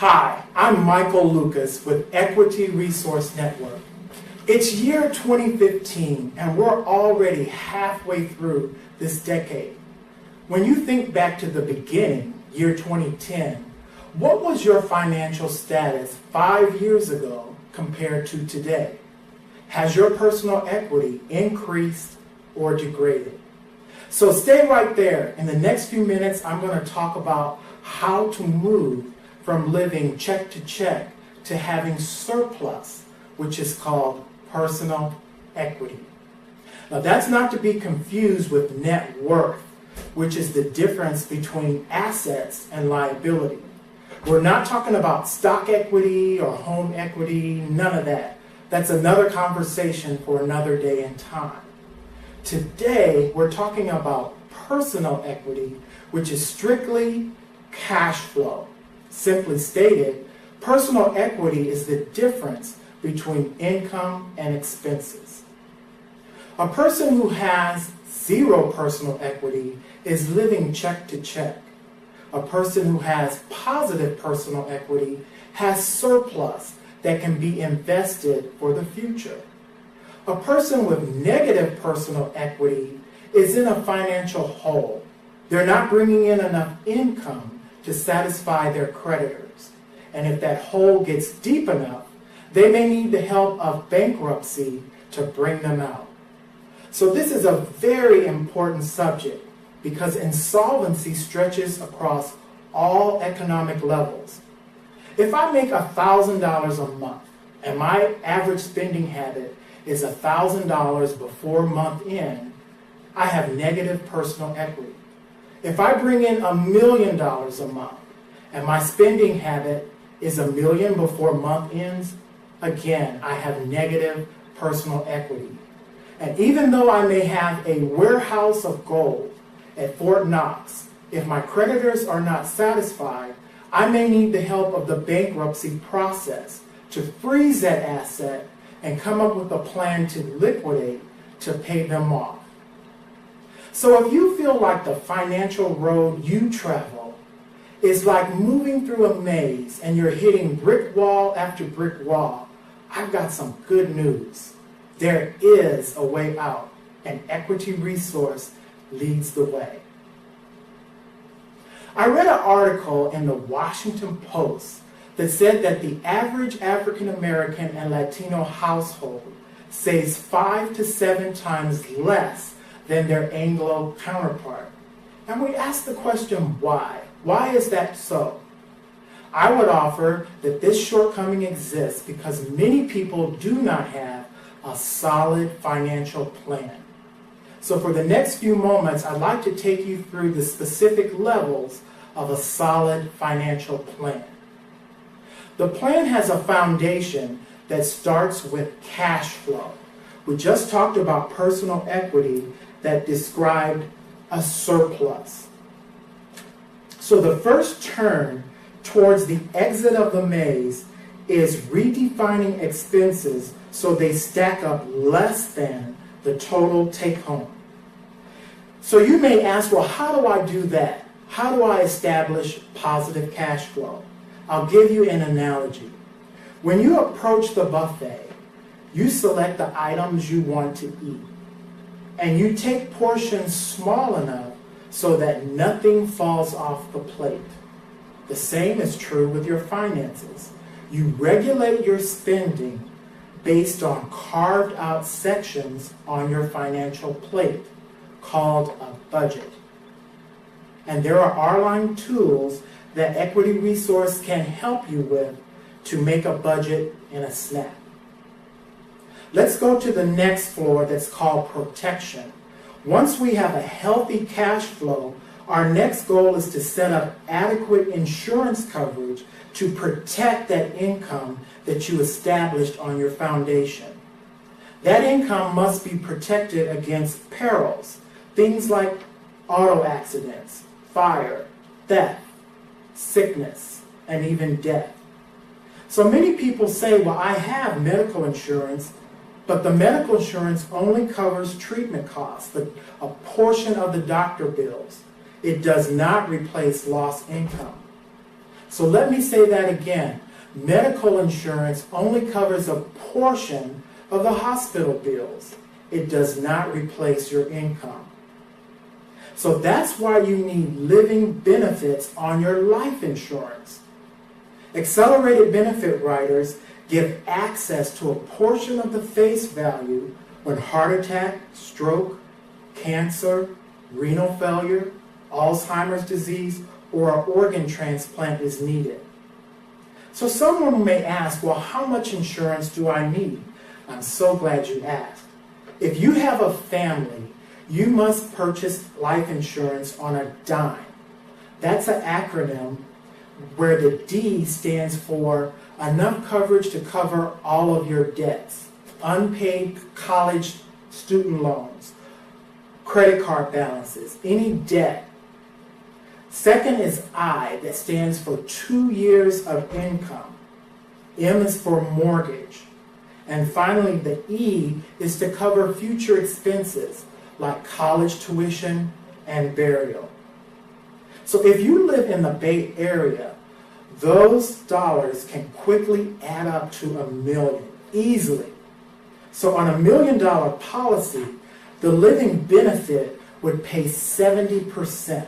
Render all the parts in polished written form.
Hi, I'm Michael Lucas with Equity Resource Network. It's year 2015 and we're already halfway through this decade. When you think back to the beginning, year 2010, what was your financial status 5 years ago compared to today? Has your personal equity increased or degraded? So stay right there. In the next few minutes, I'm going to talk about how to move from living check to check to having surplus, which is called personal equity. Now that's not to be confused with net worth, which is the difference between assets and liability. We're not talking about stock equity or home equity, none of that. That's another conversation for another day and time. Today, we're talking about personal equity, which is strictly cash flow. Simply stated, personal equity is the difference between income and expenses. A person who has zero personal equity is living check to check. A person who has positive personal equity has surplus that can be invested for the future. A person with negative personal equity is in a financial hole. They're not bringing in enough income to satisfy their creditors. And if that hole gets deep enough, they may need the help of bankruptcy to bring them out. So this is a very important subject because insolvency stretches across all economic levels. If I make $1,000 a month and my average spending habit is $1,000 before month end, I have negative personal equity. If I bring in $1 million a month and my spending habit is $1 million before month ends, again, I have negative personal equity. And even though I may have a warehouse of gold at Fort Knox, if my creditors are not satisfied, I may need the help of the bankruptcy process to freeze that asset and come up with a plan to liquidate to pay them off. So if you feel like the financial road you travel is like moving through a maze and you're hitting brick wall after brick wall, I've got some good news. There is a way out, and Equity Resource leads the way. I read an article in the Washington Post that said that the average African American and Latino household saves 5 to 7 times less than their Anglo counterpart. And we ask the question, why? Why is that so? I would offer that this shortcoming exists because many people do not have a solid financial plan. So for the next few moments, I'd like to take you through the specific levels of a solid financial plan. The plan has a foundation that starts with cash flow. We just talked about personal equity that described a surplus. So the first turn towards the exit of the maze is redefining expenses so they stack up less than the total take home. So you may ask, well, how do I do that? How do I establish positive cash flow? I'll give you an analogy. When you approach the buffet, you select the items you want to eat. And you take portions small enough so that nothing falls off the plate. The same is true with your finances. You regulate your spending based on carved out sections on your financial plate called a budget. And there are online tools that Equity Resource can help you with to make a budget in a snap. Let's go to the next floor that's called protection. Once we have a healthy cash flow, our next goal is to set up adequate insurance coverage to protect that income that you established on your foundation. That income must be protected against perils, things like auto accidents, fire, theft, sickness, and even death. So many people say, well, I have medical insurance, but the medical insurance only covers treatment costs, a portion of the doctor bills. It does not replace lost income. So let me say that again. Medical insurance only covers a portion of the hospital bills. It does not replace your income. So that's why you need living benefits on your life insurance. Accelerated benefit riders give access to a portion of the face value when heart attack, stroke, cancer, renal failure, Alzheimer's disease, or an organ transplant is needed. So someone may ask, well, how much insurance do I need? I'm so glad you asked. If you have a family, you must purchase life insurance on a dime. That's an acronym where the D stands for enough coverage to cover all of your debts, unpaid college student loans, credit card balances, any debt. Second is I, that stands for 2 years of income. M is for mortgage. And finally, the E is to cover future expenses like college tuition and burial. So if you live in the Bay Area, those dollars can quickly add up to $1 million, easily. So on $1 million policy, the living benefit would pay 70%,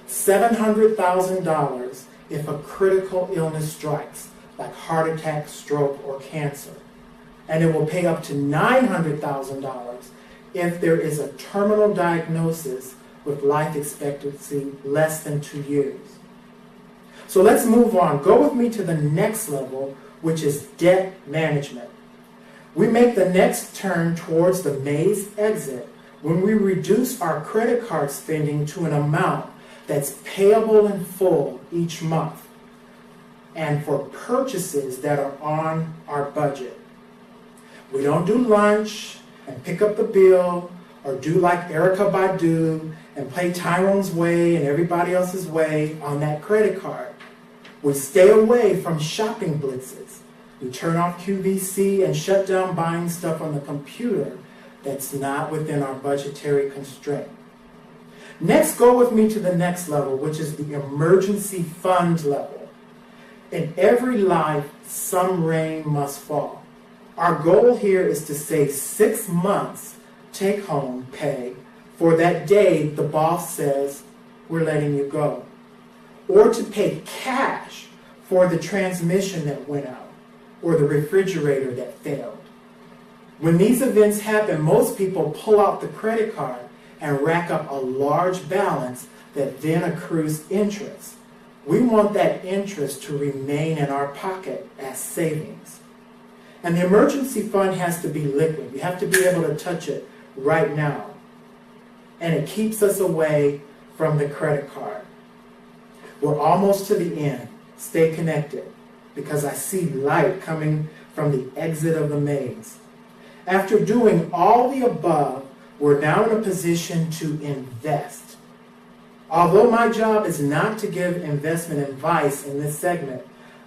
$700,000 if a critical illness strikes, like heart attack, stroke, or cancer. And it will pay up to $900,000 if there is a terminal diagnosis with life expectancy less than 2 years. So let's move on. Go with me to the next level, which is debt management. We make the next turn towards the maze exit when we reduce our credit card spending to an amount that's payable in full each month and for purchases that are on our budget. We don't do lunch and pick up the bill or do like Erykah Badu and play Tyrone's Way and everybody else's way on that credit card. We stay away from shopping blitzes. We turn off QVC and shut down buying stuff on the computer that's not within our budgetary constraint. Next, go with me to the next level, which is the emergency fund level. In every life, some rain must fall. Our goal here is to save 6 months take-home pay for that day the boss says, we're letting you go. Or to pay cash for the transmission that went out or the refrigerator that failed. When these events happen, most people pull out the credit card and rack up a large balance that then accrues interest. We want that interest to remain in our pocket as savings. And the emergency fund has to be liquid. You have to be able to touch it right now. And it keeps us away from the credit card. We're almost to the end. Stay connected, because I see light coming from the exit of the maze. After doing all the above, we're now in a position to invest. Although my job is not to give investment advice in this segment,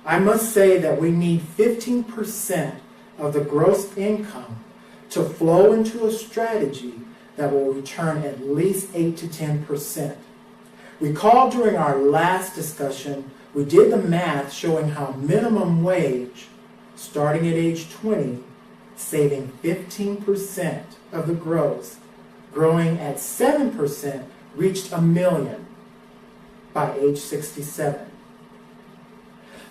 I must say that we need 15% of the gross income to flow into a strategy that will return at least 8 to 10%. Recall during our last discussion, we did the math showing how minimum wage, starting at age 20, saving 15% of the gross, growing at 7%, reached $1 million by age 67.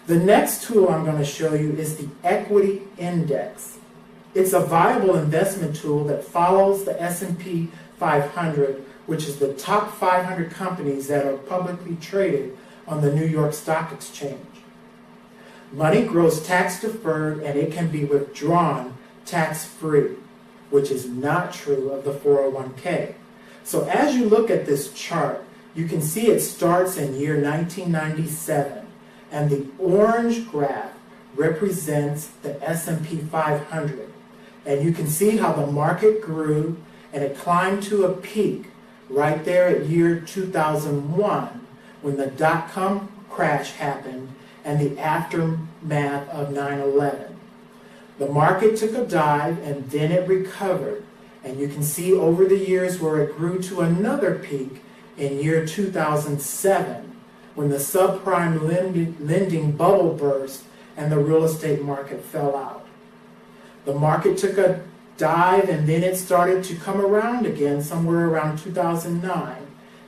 The next tool I'm going to show you is the equity index. It's a viable investment tool that follows the S&P 500, which is the top 500 companies that are publicly traded on the New York Stock Exchange. Money grows tax-deferred and it can be withdrawn tax-free, which is not true of the 401k. So as you look at this chart, you can see it starts in year 1997, and the orange graph represents the S&P 500. And you can see how the market grew and it climbed to a peak right there at year 2001 when the dot-com crash happened and the aftermath of 9/11. The market took a dive and then it recovered. And you can see over the years where it grew to another peak in year 2007 when the subprime lending bubble burst and the real estate market fell out. The market took a dive and then it started to come around again somewhere around 2009.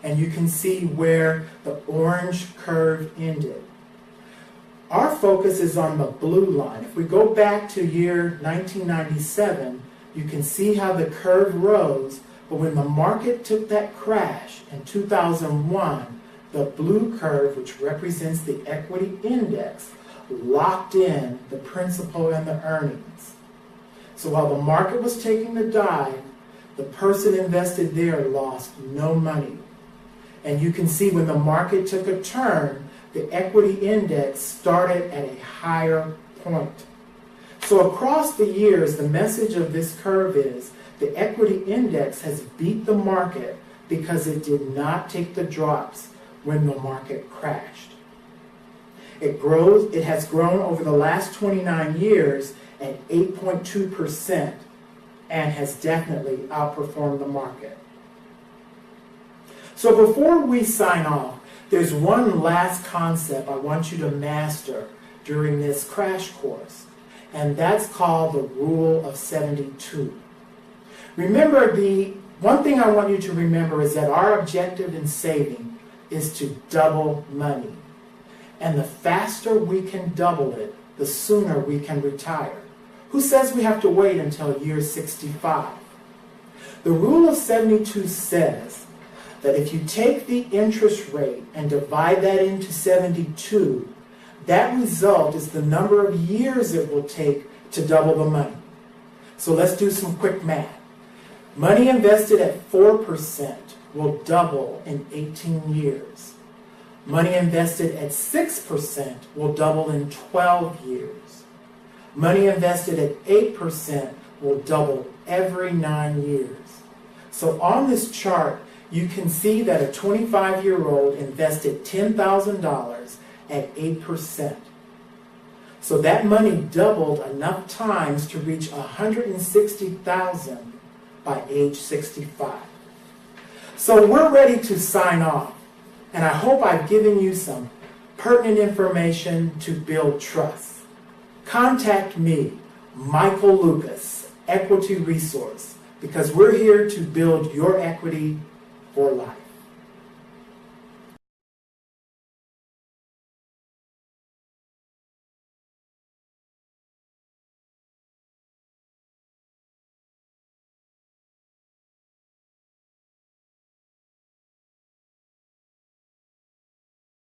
And you can see where the orange curve ended. Our focus is on the blue line. If we go back to year 1997, you can see how the curve rose, but when the market took that crash in 2001, the blue curve, which represents the equity index, locked in the principal and the earnings. So while the market was taking the dive, the person invested there lost no money. And you can see when the market took a turn, the equity index started at a higher point. So across the years, the message of this curve is the equity index has beat the market because it did not take the drops when the market crashed. It has grown over the last 29 years at 8.2% and has definitely outperformed the market. So before we sign off, there's one last concept I want you to master during this crash course, and that's called the Rule of 72. Remember, the one thing I want you to remember is that our objective in saving is to double money. And the faster we can double it, the sooner we can retire. Who says we have to wait until year 65? The Rule of 72 says that if you take the interest rate and divide that into 72, that result is the number of years it will take to double the money. So let's do some quick math. Money invested at 4% will double in 18 years. Money invested at 6% will double in 12 years. Money invested at 8% will double every 9 years. So on this chart, you can see that a 25-year-old invested $10,000 at 8%. So that money doubled enough times to reach $160,000 by age 65. So we're ready to sign off, and I hope I've given you some pertinent information to build trust. Contact me, Michael Lucas, Equity Resource, because we're here to build your equity for life.